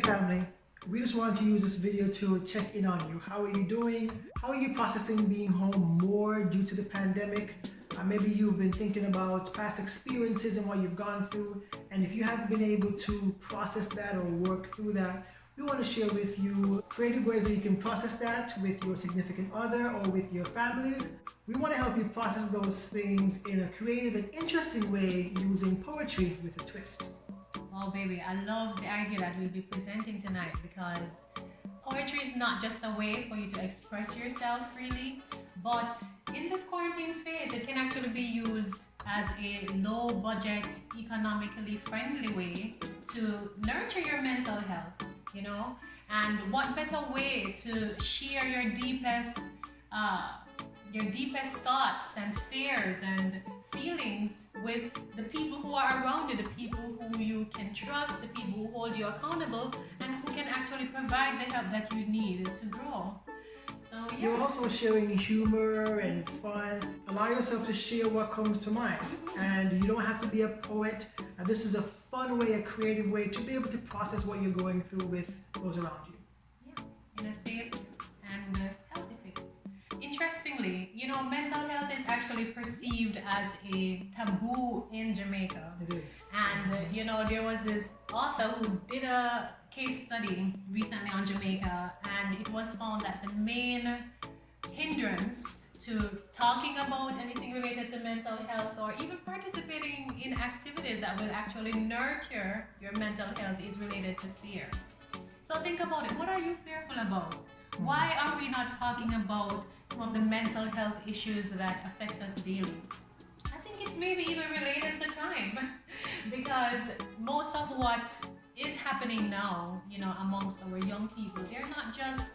family, we just want to use this video to check in on you. How are you doing? How are you processing being home more due to the pandemic? Maybe you've been thinking about past experiences and what you've gone through, and if you haven't been able to process that or work through that, we want to share with you creative ways that you can process that with your significant other or with your families. We want to help you process those things in a creative and interesting way using poetry with a twist. Oh baby, I love the idea that we'll be presenting tonight, because poetry is not just a way for you to express yourself freely, but in this quarantine phase, it can actually be used as a low budget, economically friendly way to nurture your mental health, you know? And what better way to share your deepest thoughts and fears and feelings with the people who are around you, the people who you can trust, the people who hold you accountable, and who can actually provide the help that you need to grow. So yeah. You're also sharing humor and fun. Allow yourself to share what comes to mind. And you don't have to be a poet. This is a fun way, a creative way to be able to process what you're going through with those around you. Yeah, in a safe and healthy phase. Interestingly, you know, mental health is actually perceived as a taboo in Jamaica. It is. And you know, there was this author who did a case study recently on Jamaica, and it was found that the main hindrance to talking about anything related to mental health or even participating in activities that will actually nurture your mental health is related to fear. So think about it. What are you fearful about? Why are we not talking about some of the mental health issues that affect us daily? I think it's maybe even related to crime, because most of what is happening now, you know, amongst our young people, they're not just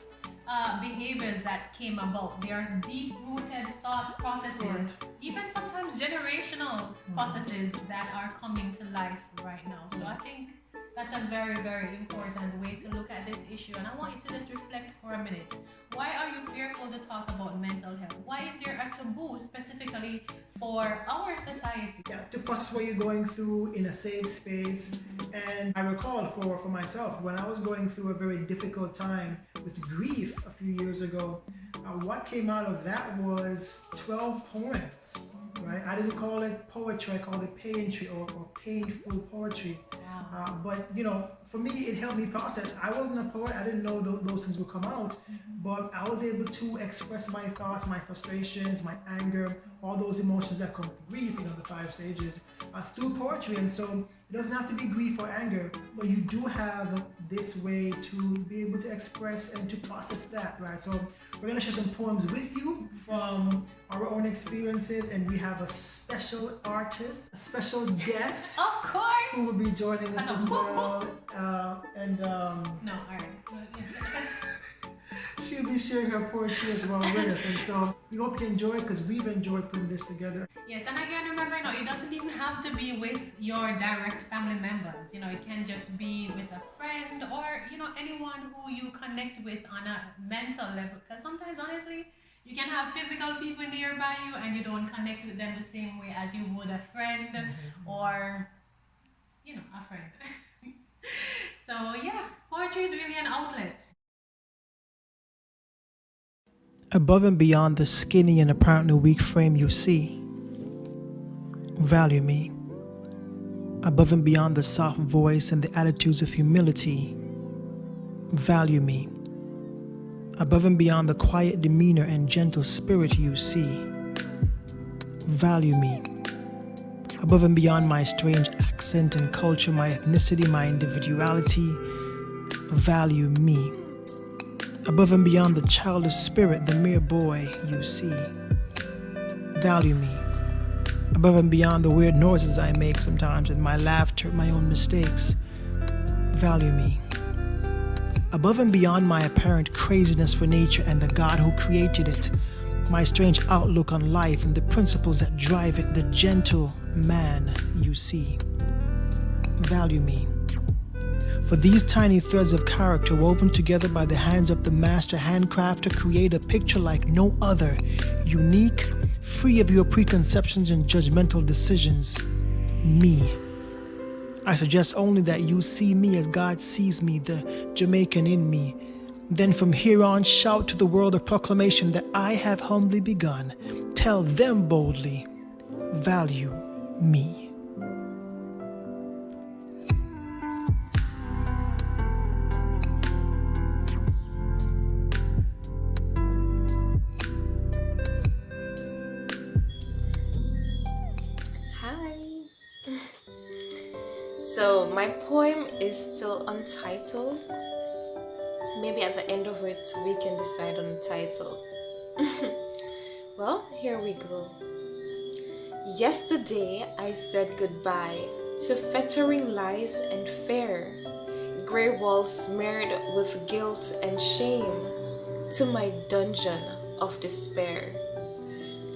behaviors that came about. They are deep-rooted thought processes, even sometimes generational processes that are coming to life right now. So I think that's a very, very important way to look at this issue. And I want you to just reflect for a minute. Why are you fearful to talk about mental health? Why is there a taboo specifically for our society? Yeah, to process what you're going through in a safe space. And I recall for myself, when I was going through a very difficult time with grief a few years ago, what came out of that was 12 poems. Right? I didn't call it poetry, I called it paintry or painful poetry. Wow. But you know, for me, it helped me process. I wasn't a poet, I didn't know those things would come out, but I was able to express my thoughts, my frustrations, my anger, all those emotions that come with grief, you know, the 5 stages, through poetry. And so it doesn't have to be grief or anger, but you do have this way to be able to express and to process that, right? So we're going to share some poems with you from our own experiences, and we have a special artist, a special guest, of course, who will be joining us as well. No, all right. She'll be sharing her poetry as well with us, and so we hope you enjoy it, because we've enjoyed putting this together. Yes, and again, remember, no, it doesn't even have to be with your direct family members. You know, it can just be with a friend or, you know, anyone who you connect with on a mental level. Because sometimes, honestly, you can have physical people nearby you and you don't connect with them the same way as you would a friend or, you know, a friend. So yeah, poetry is really an outlet. Above and beyond the skinny and apparently weak frame you see, value me. Above and beyond the soft voice and the attitudes of humility, value me. Above and beyond the quiet demeanor and gentle spirit you see, value me. Above and beyond my strange accent and culture, my ethnicity, my individuality, value me. Above and beyond the childish spirit, the mere boy you see, value me. Above and beyond the weird noises I make sometimes and my laughter at my own mistakes, value me. Above and beyond my apparent craziness for nature and the God who created it, my strange outlook on life and the principles that drive it, the gentle man you see, value me. For these tiny threads of character woven together by the hands of the master handcrafter create a picture like no other, unique, free of your preconceptions and judgmental decisions. Me. I suggest only that you see me as God sees me, the Jamaican in me. Then from here on, shout to the world a proclamation that I have humbly begun. Tell them boldly, value me. So my poem is still untitled. Maybe at the end of it we can decide on the title. Well, here we go. Yesterday I said goodbye to fettering lies and fear, grey walls smeared with guilt and shame, to my dungeon of despair.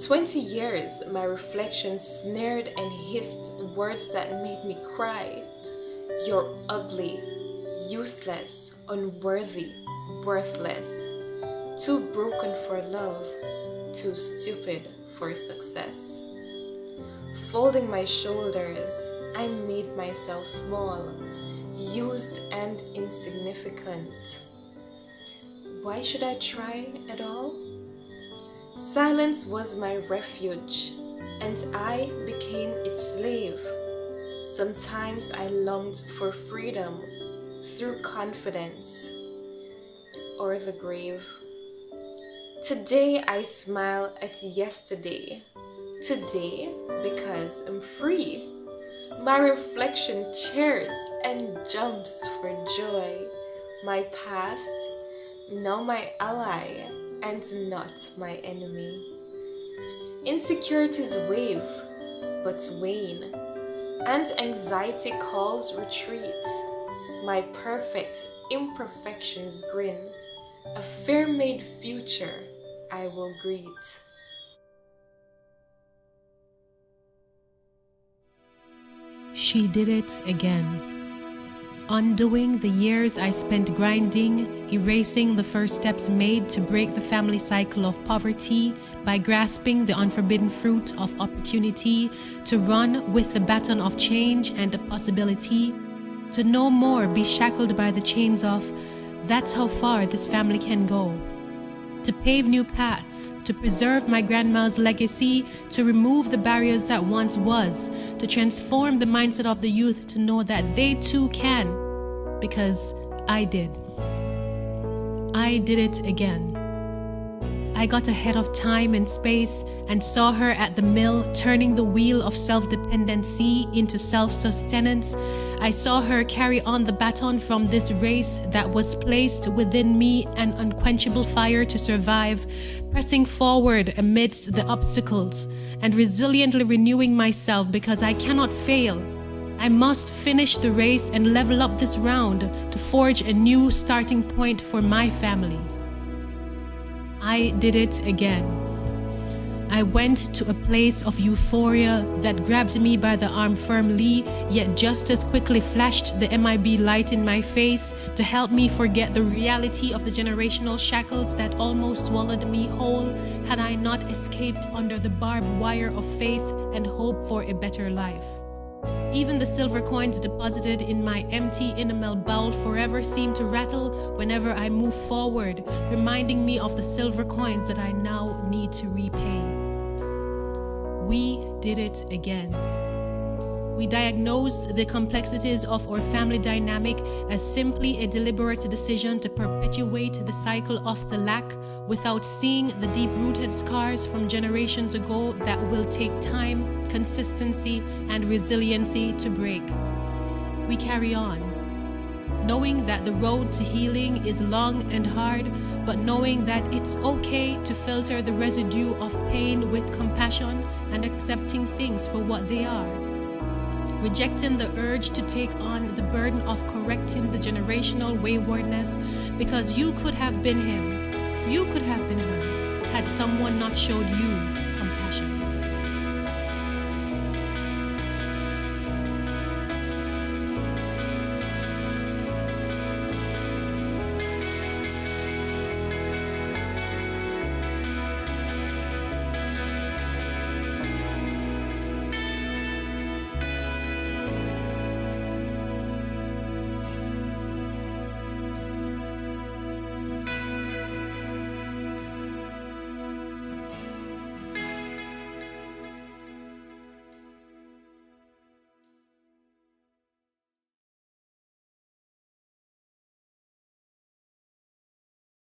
20 years my reflection snared and hissed words that made me cry. You're ugly, useless, unworthy, worthless, too broken for love, too stupid for success. Folding my shoulders, I made myself small, used and insignificant. Why should I try at all? Silence was my refuge, and I became its slave. Sometimes I longed for freedom through confidence or the grave. Today I smile at yesterday. Today because I'm free. My reflection cheers and jumps for joy. My past, now my ally and not my enemy. Insecurities wave but wane, and anxiety calls retreat. My perfect imperfections grin, a fair-made future I will greet. She did it again. Undoing the years I spent grinding, erasing the first steps made to break the family cycle of poverty by grasping the unforbidden fruit of opportunity, to run with the baton of change and a possibility, to no more be shackled by the chains of, that's how far this family can go. To pave new paths, to preserve my grandma's legacy, to remove the barriers that once was, to transform the mindset of the youth to know that they too can, because I did. I did it again. I got ahead of time and space and saw her at the mill turning the wheel of self-dependency into self-sustenance. I saw her carry on the baton from this race that was placed within me, an unquenchable fire to survive, pressing forward amidst the obstacles and resiliently renewing myself because I cannot fail. I must finish the race and level up this round to forge a new starting point for my family. I did it again. I went to a place of euphoria that grabbed me by the arm firmly, yet just as quickly flashed the MIB light in my face to help me forget the reality of the generational shackles that almost swallowed me whole had I not escaped under the barbed wire of faith and hope for a better life. Even the silver coins deposited in my empty enamel bowl forever seem to rattle whenever I move forward, reminding me of the silver coins that I now need to repay. We did it again. We diagnosed the complexities of our family dynamic as simply a deliberate decision to perpetuate the cycle of the lack without seeing the deep-rooted scars from generations ago that will take time, consistency, and resiliency to break. We carry on, knowing that the road to healing is long and hard, but knowing that it's okay to filter the residue of pain with compassion and accepting things for what they are. Rejecting the urge to take on the burden of correcting the generational waywardness, because you could have been him, you could have been her, had someone not showed you